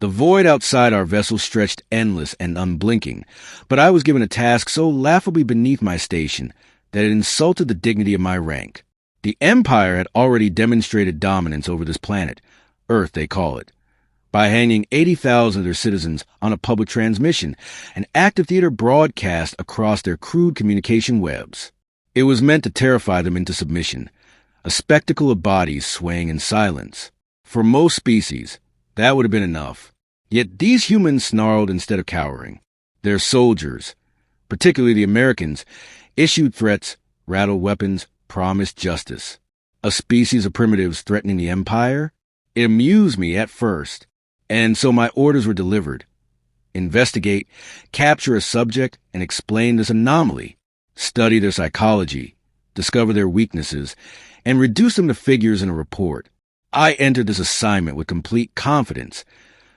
The void outside our vessel stretched endless and unblinking, but I was given a task so laughably beneath my station that it insulted the dignity of my rank. The Empire had already demonstrated dominance over this planet, Earth they call it, by hanging 80,000 of their citizens on a public transmission, an active theater broadcast across their crude communication webs. It was meant to terrify them into submission, a spectacle of bodies swaying in silence. For most species, that would have been enough. Yet these humans snarled instead of cowering. Their soldiers, particularly the Americans, issued threats, rattled weapons, promised justice. A species of primitives threatening the Empire? It amused me at first, and so my orders were delivered. Investigate, capture a subject, and explain this anomaly. Study their psychology, discover their weaknesses, and reduce them to figures in a report. I entered this assignment with complete confidence,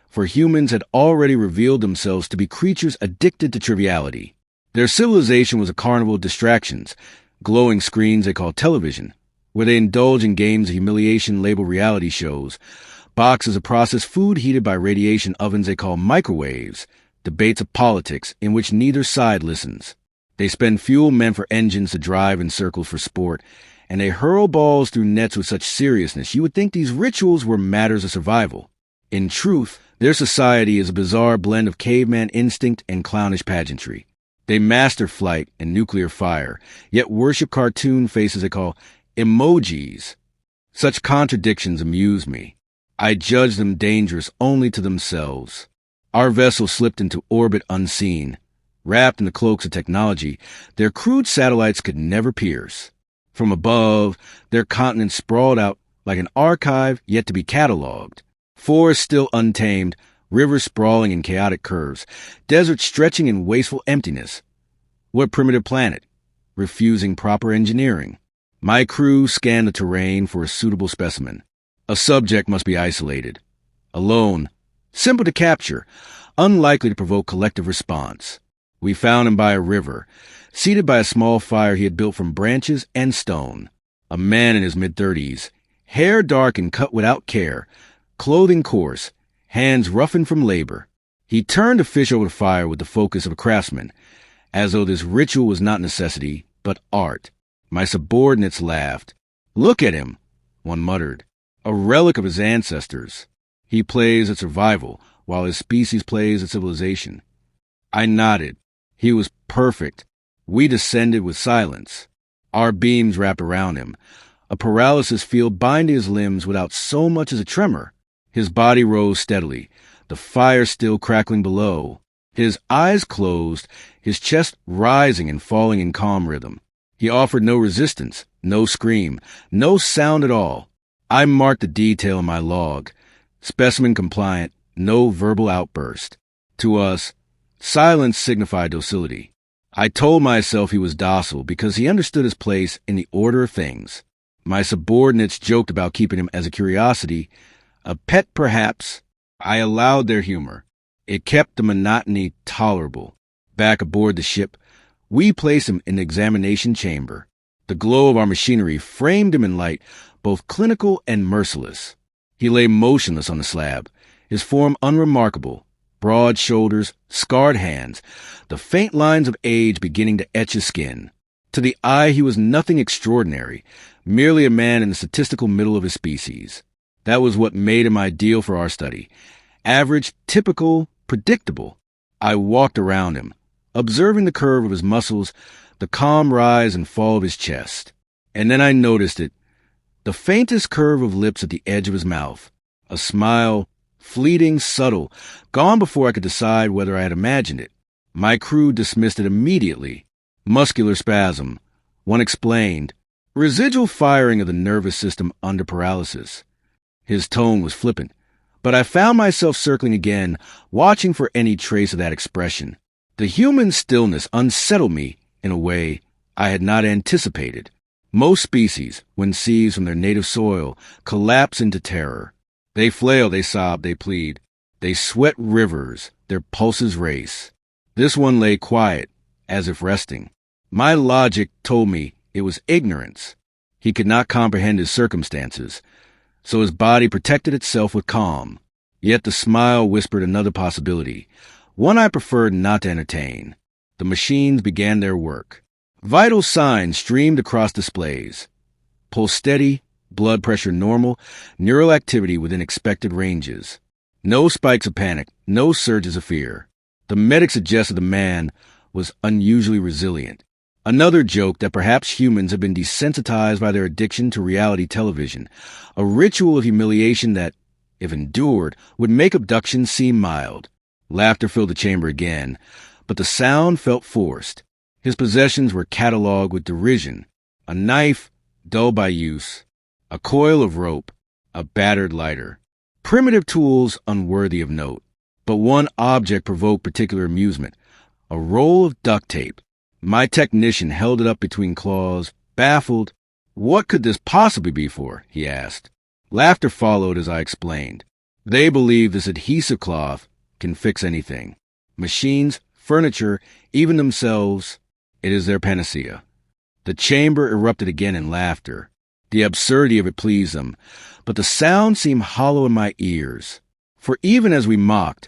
for humans had already revealed themselves to be creatures addicted to triviality. Their civilization was a carnival of distractions, glowing screens they call television, where they indulge in games of humiliation labeled reality shows, boxes of processed food heated by radiation ovens they call microwaves, debates of politics in which neither side listens. They spend fuel meant for engines to drive in circles for sport, and they hurl balls through nets with such seriousness you would think these rituals were matters of survival. In truth, their society is a bizarre blend of caveman instinct and clownish pageantry. They master flight and nuclear fire, yet worship cartoon faces they call emojis. Such contradictions amuse me. I judge them dangerous only to themselves. Our vessel slipped into orbit unseen. Wrapped in the cloaks of technology, their crude satellites could never pierce. From above, their continents sprawled out like an archive yet to be catalogued. Forests still untamed, rivers sprawling in chaotic curves, deserts stretching in wasteful emptiness. What primitive planet? Refusing proper engineering. My crew scanned the terrain for a suitable specimen. A subject must be isolated. Alone. Simple to capture. Unlikely to provoke collective response. We found him by a river, seated by a small fire he had built from branches and stone. A man in his mid-30s, hair dark and cut without care, clothing coarse, hands roughened from labor. He turned to fish over the fire with the focus of a craftsman, as though this ritual was not necessity, but art. My subordinates laughed. "Look at him," one muttered. "A relic of his ancestors. He plays at survival, while his species plays at civilization." I nodded. He was perfect. We descended with silence. Our beams wrapped around him, a paralysis field binding his limbs without so much as a tremor. His body rose steadily, the fire still crackling below. His eyes closed, his chest rising and falling in calm rhythm. He offered no resistance, no scream, no sound at all. I marked the detail in my log. Specimen compliant, no verbal outburst. To us, silence signified docility. I told myself he was docile because he understood his place in the order of things. My subordinates joked about keeping him as a curiosity, a pet perhaps. I allowed their humor. It kept the monotony tolerable. Back aboard the ship, we placed him in the examination chamber. The glow of our machinery framed him in light, both clinical and merciless. He lay motionless on the slab, his form unremarkable, broad shoulders, scarred hands, the faint lines of age beginning to etch his skin. To the eye he was nothing extraordinary, merely a man in the statistical middle of his species. That was what made him ideal for our study. Average, typical, predictable. I walked around him, observing the curve of his muscles, the calm rise and fall of his chest. And then I noticed it, the faintest curve of lips at the edge of his mouth. A smile, fleeting, subtle, gone before I could decide whether I had imagined it. My crew dismissed it immediately. Muscular spasm. One explained. Residual firing of the nervous system under paralysis. His tone was flippant, but I found myself circling again, watching for any trace of that expression. The human stillness unsettled me in a way I had not anticipated. Most species, when seized from their native soil, collapse into terror. They flail, they sob, they plead. They sweat rivers, their pulses race. This one lay quiet, as if resting. My logic told me it was ignorance. He could not comprehend his circumstances, so his body protected itself with calm. Yet the smile whispered another possibility, one I preferred not to entertain. The machines began their work. Vital signs streamed across displays. Pulse steady, blood pressure normal, neural activity within expected ranges. No spikes of panic, no surges of fear. The medic suggested the man was unusually resilient. Another joke that perhaps humans have been desensitized by their addiction to reality television, a ritual of humiliation that, if endured, would make abduction seem mild. Laughter filled the chamber again, but the sound felt forced. His possessions were catalogued with derision. A knife, dull by use, a coil of rope, a battered lighter. Primitive tools unworthy of note. But one object provoked particular amusement. A roll of duct tape. My technician held it up between claws, baffled. "What could this possibly be for?" he asked. Laughter followed as I explained. They believe this adhesive cloth can fix anything. Machines, furniture, even themselves. It is their panacea. The chamber erupted again in laughter. The absurdity of it pleased them, but the sound seemed hollow in my ears. For even as we mocked,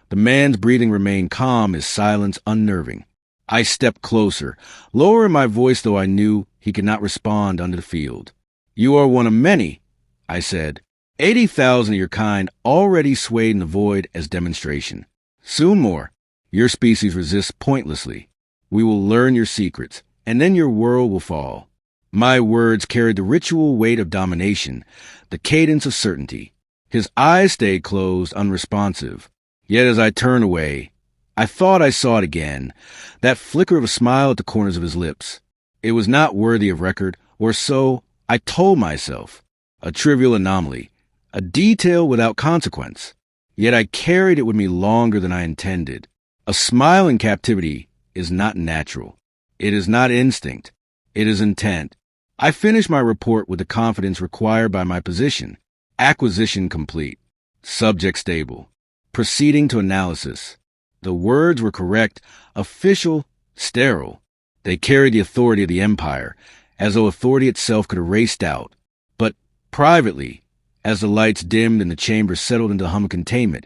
the man's breathing remained calm, his silence unnerving. I stepped closer, lowering my voice though I knew he could not respond under the field. "You are one of many," I said. 80,000 of your kind already swayed in the void as demonstration. Soon more. Your species resists pointlessly. We will learn your secrets, and then your world will fall. My words carried the ritual weight of domination, the cadence of certainty. His eyes stayed closed, unresponsive. Yet as I turned away, I thought I saw it again, that flicker of a smile at the corners of his lips. It was not worthy of record, or so I told myself. A trivial anomaly, a detail without consequence. Yet I carried it with me longer than I intended. A smile in captivity is not natural. It is not instinct. It is intent. I finished my report with the confidence required by my position. Acquisition complete. Subject stable. Proceeding to analysis. The words were correct, official, sterile. They carried the authority of the empire, as though authority itself could erase doubt. But privately, as the lights dimmed and the chamber settled into hum of containment,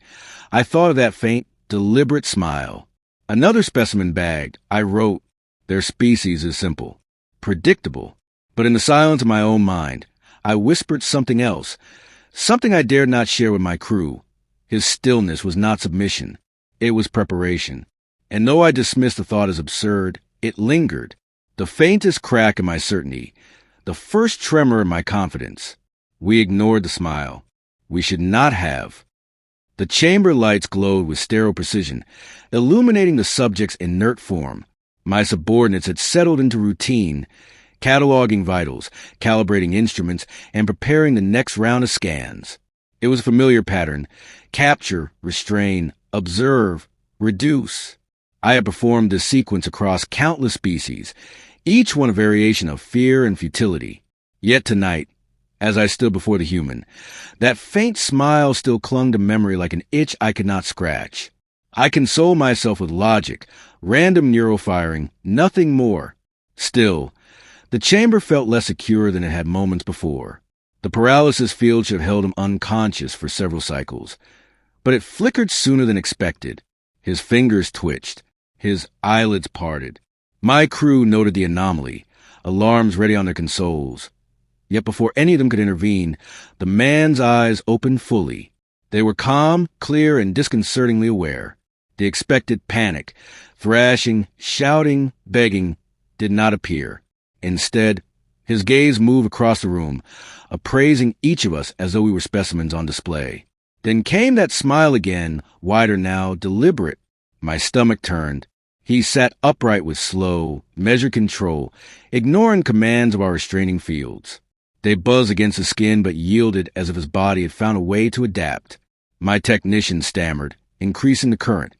I thought of that faint, deliberate smile. Another specimen bagged, I wrote, "Their species is simple, predictable." But in the silence of my own mind, I whispered something else, something I dared not share with my crew. His stillness was not submission. It was preparation. And though I dismissed the thought as absurd, it lingered. The faintest crack in my certainty, the first tremor in my confidence. We ignored the smile. We should not have. The chamber lights glowed with sterile precision, illuminating the subject's inert form. My subordinates had settled into routine, cataloging vitals, calibrating instruments, and preparing the next round of scans. It was a familiar pattern. Capture, restrain, observe, reduce. I had performed this sequence across countless species, each one a variation of fear and futility. Yet tonight, as I stood before the human, that faint smile still clung to memory like an itch I could not scratch. I consoled myself with logic, random neural firing, nothing more. Still, the chamber felt less secure than it had moments before. The paralysis field should have held him unconscious for several cycles. But it flickered sooner than expected. His fingers twitched. His eyelids parted. My crew noted the anomaly, alarms ready on their consoles. Yet before any of them could intervene, the man's eyes opened fully. They were calm, clear, and disconcertingly aware. The expected panic, thrashing, shouting, begging, did not appear. Instead, his gaze moved across the room, appraising each of us as though we were specimens on display. Then came that smile again, wider now, deliberate. My stomach turned. He sat upright with slow, measured control, ignoring commands of our restraining fields. They buzzed against his skin but yielded as if his body had found a way to adapt. My technician stammered, increasing the current.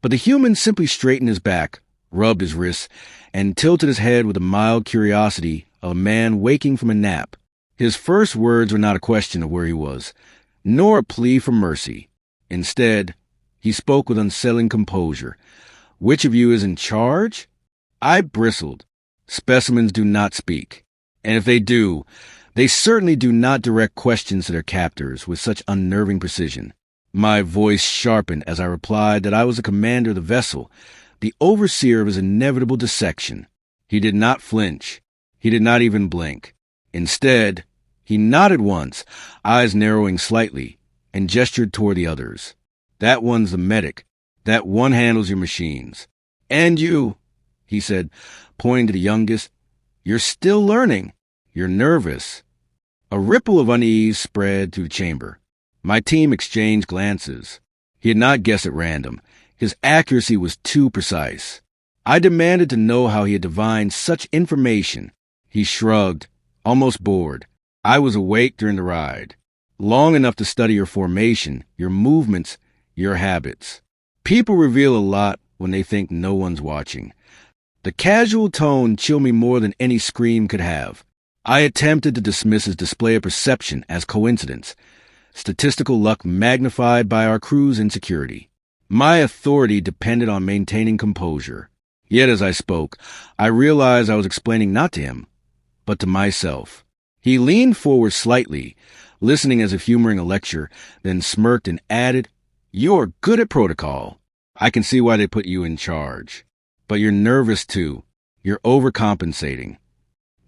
But the human simply straightened his back, rubbed his wrists, and tilted his head with the mild curiosity of a man waking from a nap. His first words were not a question of where he was, nor a plea for mercy. Instead, he spoke with unsettling composure. "Which of you is in charge?" I bristled. Specimens do not speak. And if they do, they certainly do not direct questions to their captors with such unnerving precision. My voice sharpened as I replied that I was the commander of the vessel, the overseer of his inevitable dissection. He did not flinch. He did not even blink. Instead, he nodded once, eyes narrowing slightly, and gestured toward the others. That one's the medic. That one handles your machines. And you, he said, pointing to the youngest, you're still learning. You're nervous. A ripple of unease spread through the chamber. My team exchanged glances. He had not guessed at random. His accuracy was too precise. I demanded to know how he had divined such information. He shrugged, almost bored. I was awake during the ride, long enough to study your formation, your movements, your habits. People reveal a lot when they think no one's watching. The casual tone chilled me more than any scream could have. I attempted to dismiss his display of perception as coincidence, statistical luck magnified by our crew's insecurity. My authority depended on maintaining composure. Yet as I spoke, I realized I was explaining not to him, but to myself. He leaned forward slightly, listening as if humoring a lecture, then smirked and added, "You're good at protocol. I can see why they put you in charge. But you're nervous too. You're overcompensating."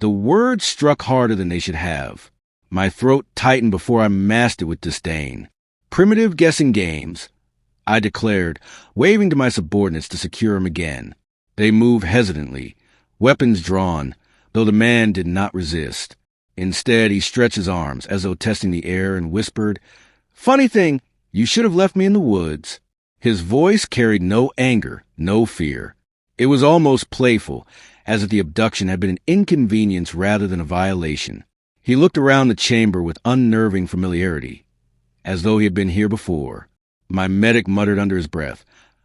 The words struck harder than they should have. My throat tightened before I masked it with disdain. "Primitive guessing games," I declared, waving to my subordinates to secure him again. They moved hesitantly, weapons drawn, though the man did not resist. Instead, he stretched his arms as though testing the air and whispered, "Funny thing, you should have left me in the woods." His voice carried no anger, no fear. It was almost playful, as if the abduction had been an inconvenience rather than a violation. He looked around the chamber with unnerving familiarity, as though he had been here before. My medic muttered under his breath,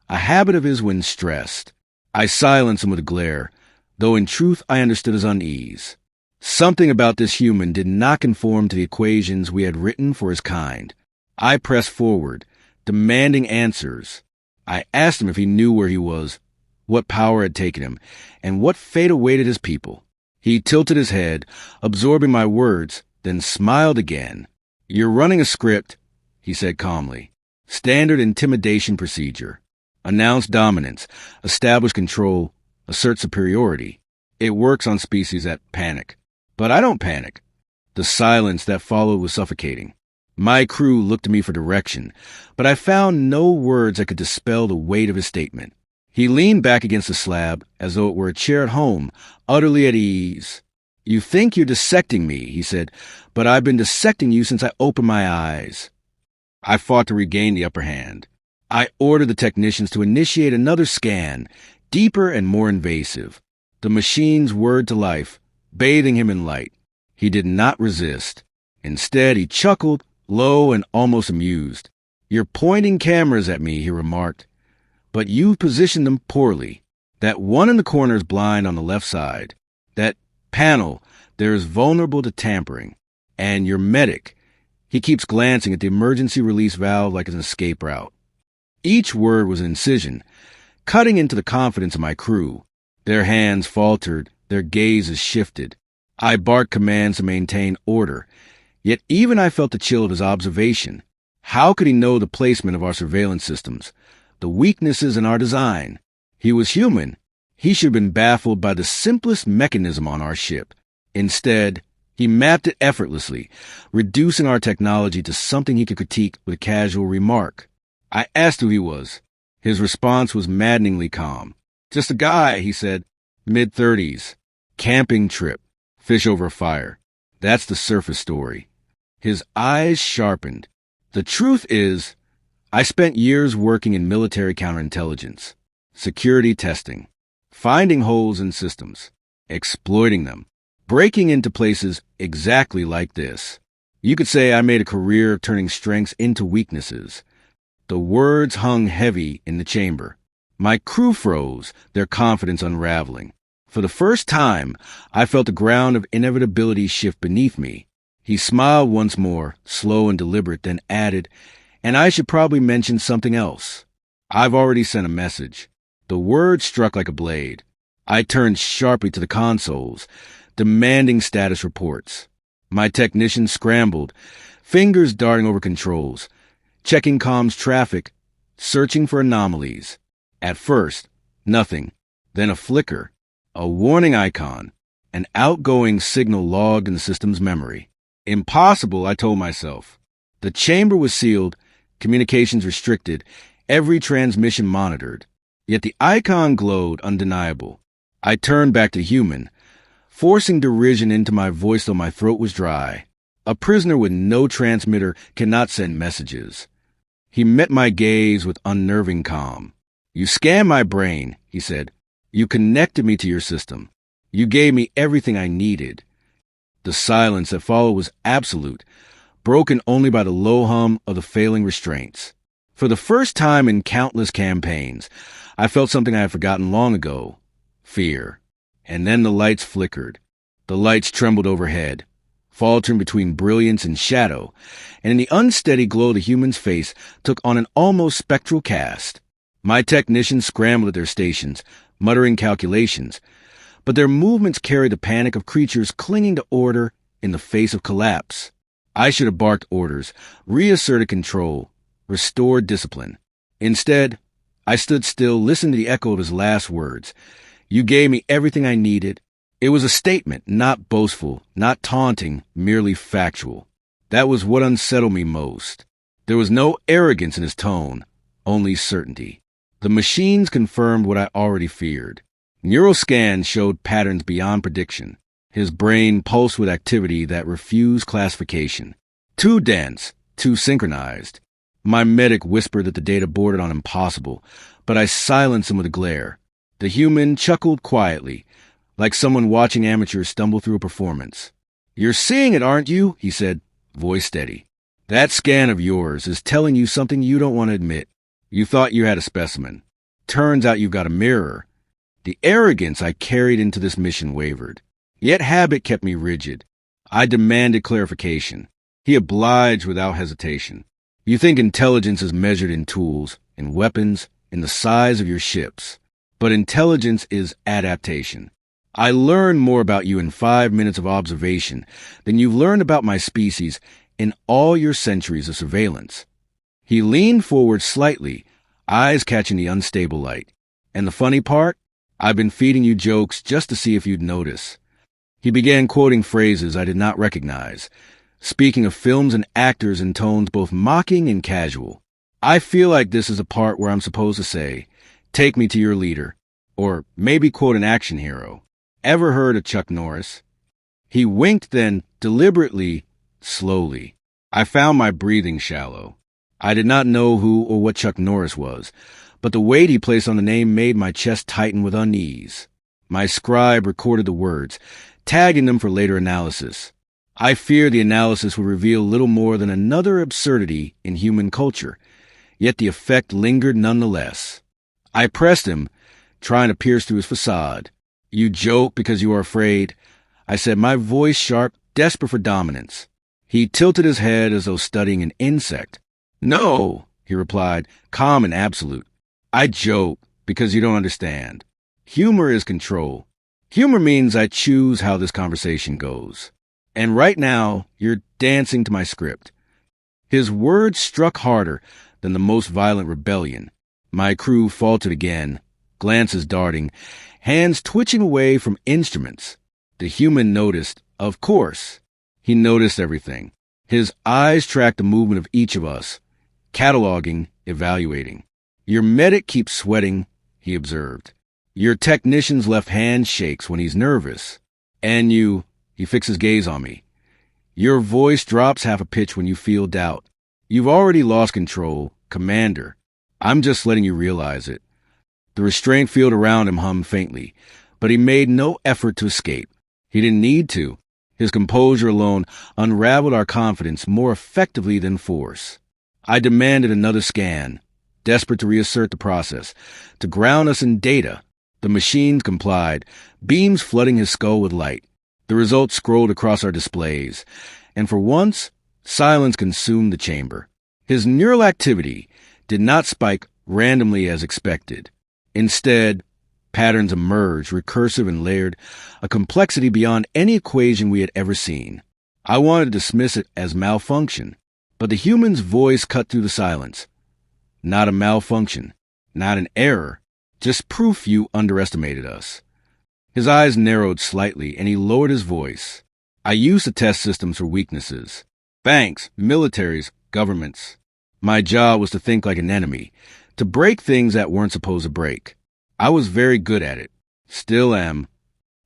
a habit of his when stressed. I silenced him with a glare, though in truth I understood his unease. Something about this human did not conform to the equations we had written for his kind. I pressed forward, demanding answers. I asked him if he knew where he was, what power had taken him, and what fate awaited his people. He tilted his head, absorbing my words, then smiled again. "You're running a script," he said calmly. "Standard intimidation procedure. Announce dominance, establish control, assert superiority. It works on species that panic. But I don't panic." The silence that followed was suffocating. My crew looked to me for direction, but I found no words that could dispel the weight of his statement. He leaned back against the slab, as though it were a chair at home, utterly at ease. "You think you're dissecting me," he said, "but I've been dissecting you since I opened my eyes." I fought to regain the upper hand. I ordered the technicians to initiate another scan, deeper and more invasive. The machines whirred to life, bathing him in light. He did not resist. Instead, he chuckled, low and almost amused. "You're pointing cameras at me," he remarked, "but you've positioned them poorly. That one in the corner is blind on the left side. That panel there is vulnerable to tampering. And your medic, he keeps glancing at the emergency release valve like an escape route." Each word was an incision, cutting into the confidence of my crew. Their hands faltered, their gazes shifted. I barked commands to maintain order, yet even I felt the chill of his observation. How could he know the placement of our surveillance systems, the weaknesses in our design? He was human. He should have been baffled by the simplest mechanism on our ship. Instead, he mapped it effortlessly, reducing our technology to something he could critique with a casual remark. I asked who he was. His response was maddeningly calm. "Just a guy," he said, "mid-30s. Camping trip. Fish over a fire. That's the surface story." His eyes sharpened. "The truth is, I spent years working in military counterintelligence, security testing, finding holes in systems, exploiting them, breaking into places exactly like this. You could say I made a career of turning strengths into weaknesses." The words hung heavy in the chamber. My crew froze, their confidence unraveling. For the first time, I felt the ground of inevitability shift beneath me. He smiled once more, slow and deliberate, then added, "And I should probably mention something else. I've already sent a message." The word struck like a blade. I turned sharply to the consoles, demanding status reports. My technicians scrambled, fingers darting over controls. checking comms traffic, searching for anomalies. At first, nothing. Then a flicker, a warning icon, an outgoing signal logged in the system's memory. Impossible, I told myself. The chamber was sealed, communications restricted, every transmission monitored. Yet the icon glowed undeniable. I turned back to human, forcing derision into my voice though my throat was dry. A prisoner with no transmitter cannot send messages. He met my gaze with unnerving calm. You scanned my brain, he said. You connected me to your system. You gave me everything I needed. The silence that followed was absolute, broken only by the low hum of the failing restraints. For the first time in countless campaigns, I felt something I had forgotten long ago. Fear. And then the lights flickered. The lights trembled overhead, faltering between brilliance and shadow, and in the unsteady glow the human's face took on an almost spectral cast. My technicians scrambled at their stations, muttering calculations, but their movements carried the panic of creatures clinging to order in the face of collapse. I should have barked orders, reasserted control, restored discipline. Instead, I stood still, listening to the echo of his last words. You gave me everything I needed. It was a statement, not boastful, not taunting, merely factual. That was what unsettled me most. There was no arrogance in his tone, only certainty. The machines confirmed what I already feared. Neural scans showed patterns beyond prediction. His brain pulsed with activity that refused classification. Too dense, too synchronized. My medic whispered that the data bordered on impossible, but I silenced him with a glare. The human chuckled quietly, like someone watching amateurs stumble through a performance. You're seeing it, aren't you? He said, voice steady. That scan of yours is telling you something you don't want to admit. You thought you had a specimen. Turns out you've got a mirror. The arrogance I carried into this mission wavered. Yet habit kept me rigid. I demanded clarification. He obliged without hesitation. You think intelligence is measured in tools, in weapons, in the size of your ships. But intelligence is adaptation. I learned more about you in 5 minutes of observation than you've learned about my species in all your centuries of surveillance. He leaned forward slightly, eyes catching the unstable light. And the funny part? I've been feeding you jokes just to see if you'd notice. He began quoting phrases I did not recognize, speaking of films and actors in tones both mocking and casual. I feel like this is a part where I'm supposed to say, take me to your leader, or maybe quote an action hero. Ever heard of Chuck Norris? He winked then, deliberately, slowly. I found my breathing shallow. I did not know who or what Chuck Norris was, but the weight he placed on the name made my chest tighten with unease. My scribe recorded the words, tagging them for later analysis. I feared the analysis would reveal little more than another absurdity in human culture, yet the effect lingered nonetheless. I pressed him, trying to pierce through his facade. You joke because you are afraid, I said, my voice sharp, desperate for dominance. He tilted his head as though studying an insect. No, he replied, calm and absolute. I joke because you don't understand. Humor is control. Humor means I choose how this conversation goes. And right now, you're dancing to my script. His words struck harder than the most violent rebellion. My crew faltered again, glances darting, hands twitching away from instruments. The human noticed, of course. He noticed everything. His eyes tracked the movement of each of us, cataloging, evaluating. Your medic keeps sweating, he observed. Your technician's left hand shakes when he's nervous. And you, he fixed his gaze on me. Your voice drops half a pitch when you feel doubt. You've already lost control, Commander. I'm just letting you realize it. The restraint field around him hummed faintly, but he made no effort to escape. He didn't need to. His composure alone unraveled our confidence more effectively than force. I demanded another scan, desperate to reassert the process, to ground us in data. The machines complied, beams flooding his skull with light. The results scrolled across our displays, and for once, silence consumed the chamber. His neural activity did not spike randomly as expected. Instead, patterns emerged, recursive and layered, a complexity beyond any equation we had ever seen. I wanted to dismiss it as malfunction, But the human's voice cut through the silence. Not a malfunction, not an error, just proof you underestimated us. His eyes narrowed slightly, and he lowered his voice. I used to test systems for weaknesses. Banks, militaries, governments. My job was to think like an enemy, to break things that weren't supposed to break. I was very good at it. Still am.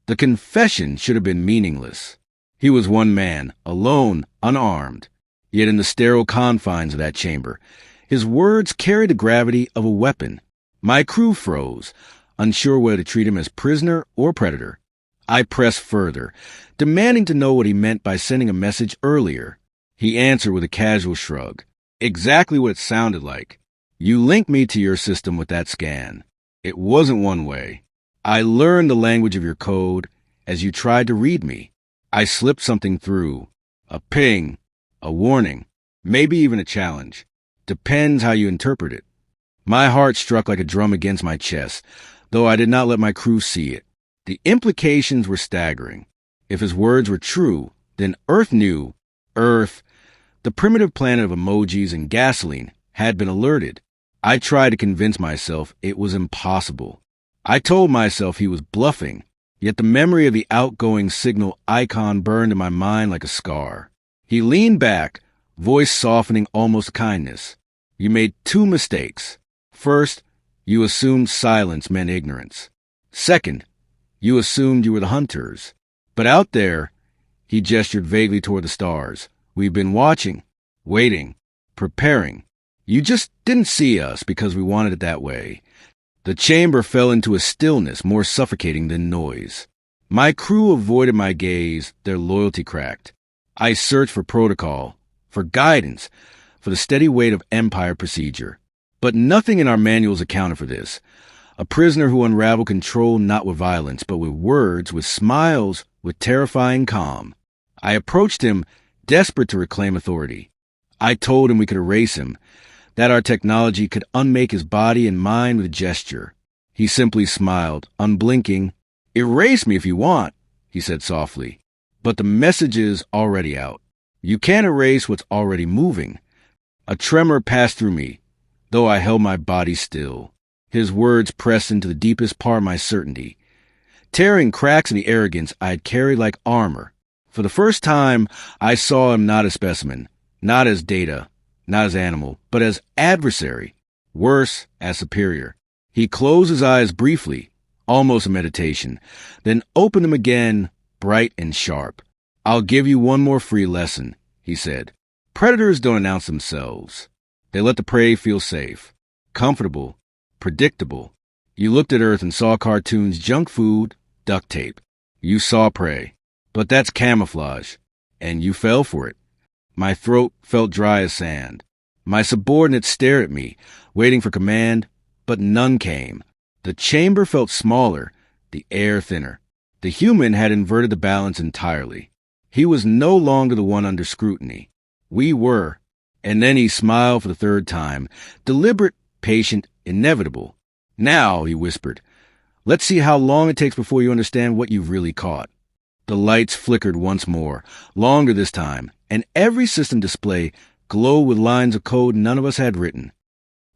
The confession should have been meaningless. He was one man, alone, unarmed. Yet in the sterile confines of that chamber, his words carried the gravity of a weapon. My crew froze, unsure whether to treat him as prisoner or predator. I pressed further, demanding to know what he meant by sending a message earlier. He answered with a casual shrug. Exactly what it sounded like. You linked me to your system with that scan. It wasn't one way. I learned the language of your code as you tried to read me. I slipped something through. A ping, a warning, maybe even a challenge. Depends how you interpret it. My heart struck like a drum against my chest, though I did not let my crew see it. The implications were staggering. If his words were true, then Earth knew. Earth, the primitive planet of emojis and gasoline, had been alerted. I tried to convince myself it was impossible. I told myself he was bluffing, yet the memory of the outgoing signal icon burned in my mind like a scar. He leaned back, voice softening almost to kindness. You made two mistakes. First, you assumed silence meant ignorance. Second, you assumed you were the hunters. But out there, he gestured vaguely toward the stars. We've been watching, waiting, preparing. You just didn't see us because we wanted it that way. The chamber fell into a stillness more suffocating than noise. My crew avoided my gaze, their loyalty cracked. I searched for protocol, for guidance, for the steady weight of Empire procedure. But nothing in our manuals accounted for this. A prisoner who unraveled control not with violence, but with words, with smiles, with terrifying calm. I approached him, desperate to reclaim authority. I told him we could erase him, that our technology could unmake his body and mind with a gesture. He simply smiled, unblinking. Erase me if you want, he said softly. But the message is already out. You can't erase what's already moving. A tremor passed through me, though I held my body still. His words pressed into the deepest part of my certainty, tearing cracks in the arrogance I had carried like armor. For the first time, I saw him not as specimen, not as data, not as animal, but as adversary, worse, as superior. He closed his eyes briefly, almost a meditation, then opened them again, bright and sharp. I'll give you one more free lesson, he said. Predators don't announce themselves. They let the prey feel safe, comfortable, predictable. You looked at Earth and saw cartoons, junk food, duct tape. You saw prey. But that's camouflage, and you fell for it. My throat felt dry as sand. My subordinates stared at me, waiting for command, but none came. The chamber felt smaller, the air thinner. The human had inverted the balance entirely. He was no longer the one under scrutiny. We were. And then he smiled for the third time, deliberate, patient, inevitable. Now, he whispered, let's see how long it takes before you understand what you've really caught. The lights flickered once more, longer this time, and every system display glowed with lines of code none of us had written.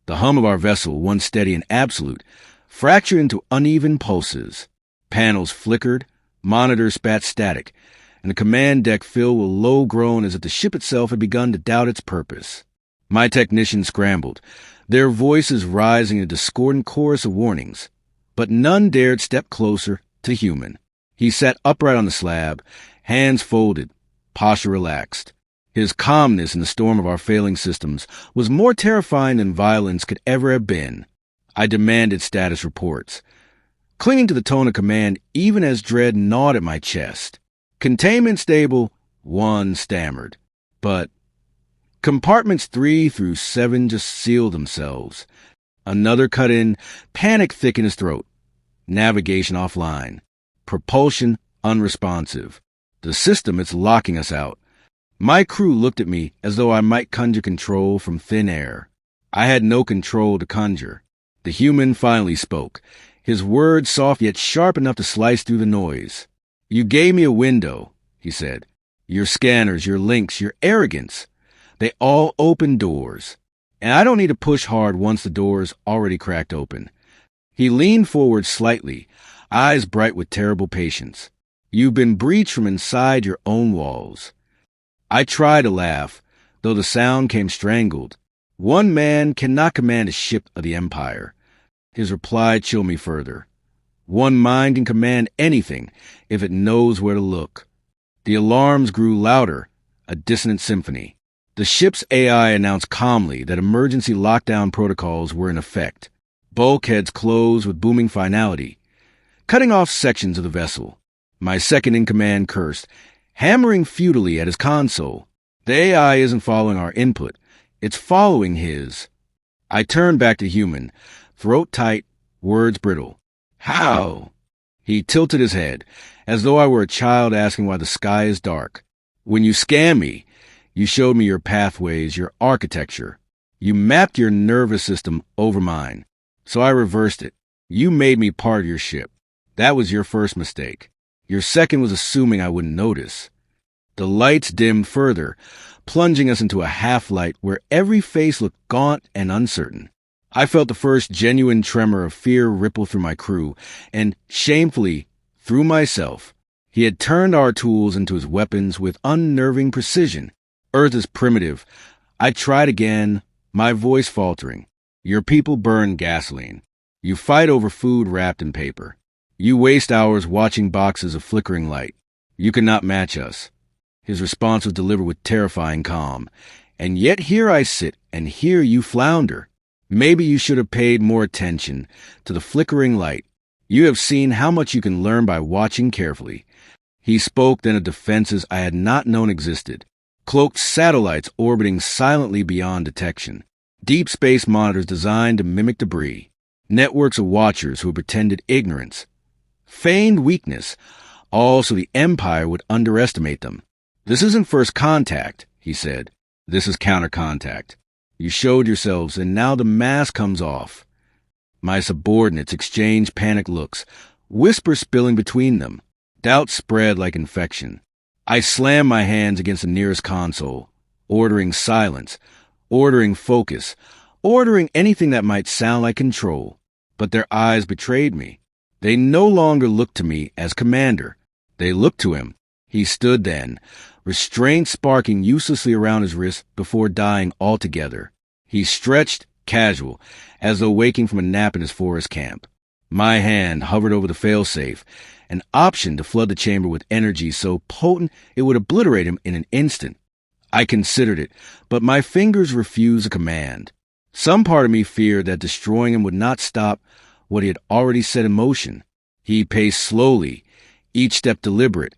The hum of our vessel, once steady and absolute, fractured into uneven pulses. Panels flickered, monitors spat static, and the command deck filled with low groan as if the ship itself had begun to doubt its purpose. My technicians scrambled, their voices rising in a discordant chorus of warnings, but none dared step closer to human. He sat upright on the slab, hands folded, posture relaxed. His calmness in the storm of our failing systems was more terrifying than violence could ever have been. I demanded status reports, clinging to the tone of command even as dread gnawed at my chest. Containment stable, one stammered. But compartments 3 through 7 just sealed themselves. Another cut in, panic thick in his throat. Navigation offline. Propulsion unresponsive. The system, it's locking us out. My crew looked at me as though I might conjure control from thin air. I had no control to conjure. The human finally spoke, his words soft yet sharp enough to slice through the noise. You gave me a window, he said. Your scanners, your links, your arrogance. They all open doors. And I don't need to push hard once the door's already cracked open. He leaned forward slightly, eyes bright with terrible patience. You've been breached from inside your own walls. I tried to laugh, though the sound came strangled. One man cannot command a ship of the Empire. His reply chilled me further. One mind can command anything if it knows where to look. The alarms grew louder, a dissonant symphony. The ship's AI announced calmly that emergency lockdown protocols were in effect. Bulkheads closed with booming finality, cutting off sections of the vessel. My second-in-command cursed, hammering futilely at his console. The AI isn't following our input. It's following his. I turned back to human, throat tight, words brittle. How? He tilted his head, as though I were a child asking why the sky is dark. When you scanned me, you showed me your pathways, your architecture. You mapped your nervous system over mine. So I reversed it. You made me part of your ship. That was your first mistake. Your second was assuming I wouldn't notice. The lights dimmed further, plunging us into a half-light where every face looked gaunt and uncertain. I felt the first genuine tremor of fear ripple through my crew, and, shamefully, through myself. He had turned our tools into his weapons with unnerving precision. Earth is primitive. I tried again, my voice faltering. Your people burn gasoline. You fight over food wrapped in paper. You waste hours watching boxes of flickering light. You cannot match us. His response was delivered with terrifying calm. And yet here I sit, and here you flounder. Maybe you should have paid more attention to the flickering light. You have seen how much you can learn by watching carefully. He spoke then of defenses I had not known existed. Cloaked satellites orbiting silently beyond detection. Deep space monitors designed to mimic debris. Networks of watchers who pretended ignorance. Feigned weakness, all so the Empire would underestimate them. This isn't first contact, he said. This is counter contact. You showed yourselves, and now the mask comes off. My subordinates exchanged panicked looks, whispers spilling between them. Doubt spread like infection. I slammed my hands against the nearest console, ordering silence, ordering focus, ordering anything that might sound like control. But their eyes betrayed me. They no longer looked to me as commander. They looked to him. He stood then, restraint sparking uselessly around his wrist before dying altogether. He stretched, casual, as though waking from a nap in his forest camp. My hand hovered over the failsafe, an option to flood the chamber with energy so potent it would obliterate him in an instant. I considered it, but my fingers refused a command. Some part of me feared that destroying him would not stop what he had already set in motion. He paced slowly, each step deliberate,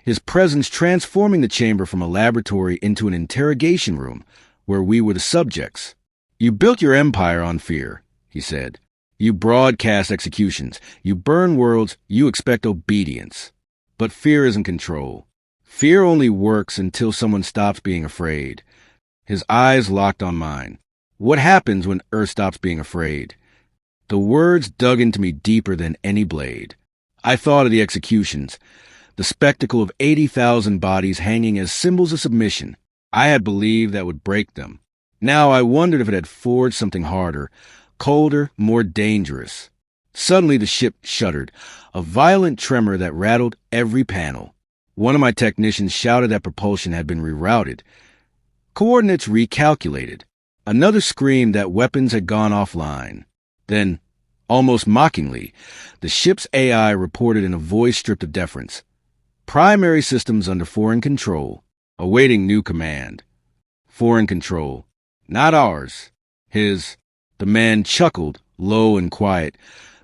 his presence transforming the chamber from a laboratory into an interrogation room where we were the subjects. You built your empire on fear, he said. You broadcast executions, you burn worlds, you expect obedience. But fear isn't control. Fear only works until someone stops being afraid. His eyes locked on mine. What happens when Earth stops being afraid? The words dug into me deeper than any blade. I thought of the executions, the spectacle of 80,000 bodies hanging as symbols of submission. I had believed that would break them. Now I wondered if it had forged something harder, colder, more dangerous. Suddenly the ship shuddered, a violent tremor that rattled every panel. One of my technicians shouted that propulsion had been rerouted. Coordinates recalculated. Another screamed that weapons had gone offline. Then, almost mockingly, the ship's AI reported in a voice stripped of deference. Primary systems under foreign control, awaiting new command. Foreign control. Not ours. His. The man chuckled, low and quiet,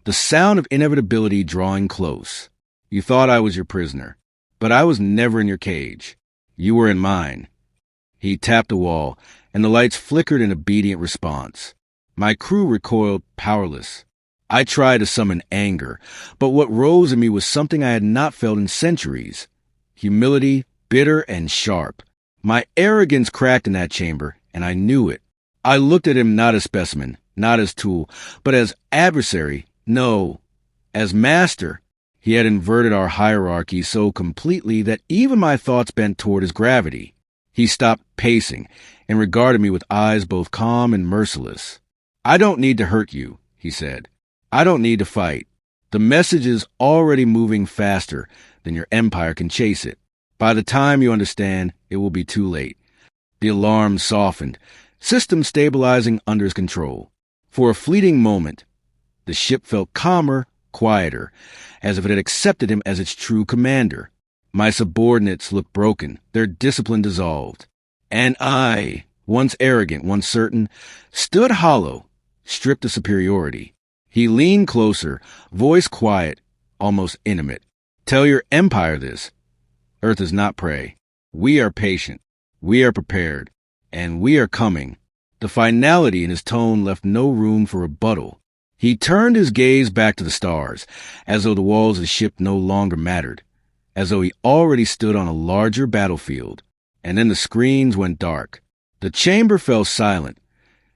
the sound of inevitability drawing close. You thought I was your prisoner, but I was never in your cage. You were in mine. He tapped the wall, and the lights flickered in obedient response. My crew recoiled, powerless. I tried to summon anger, but what rose in me was something I had not felt in centuries. Humility, bitter and sharp. My arrogance cracked in that chamber, and I knew it. I looked at him not as specimen, not as tool, but as adversary, no, as master. He had inverted our hierarchy so completely that even my thoughts bent toward his gravity. He stopped pacing and regarded me with eyes both calm and merciless. "I don't need to hurt you," he said. "I don't need to fight. The message is already moving faster than your empire can chase it. By the time you understand, it will be too late." The alarm softened, system stabilizing under his control. For a fleeting moment, the ship felt calmer, quieter, as if it had accepted him as its true commander. My subordinates looked broken, their discipline dissolved. And I, once arrogant, once certain, stood hollow, stripped of superiority. He leaned closer, voice quiet, almost intimate. "Tell your empire this. Earth is not prey. We are patient. We are prepared. And we are coming." The finality in his tone left no room for rebuttal. He turned his gaze back to the stars, as though the walls of the ship no longer mattered, as though he already stood on a larger battlefield. And then the screens went dark. The chamber fell silent,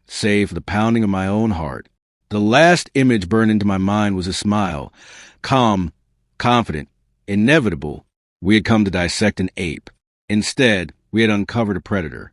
save for the pounding of my own heart. The last image burned into my mind was a smile, calm, confident, inevitable. We had come to dissect an ape. Instead, we had uncovered a predator.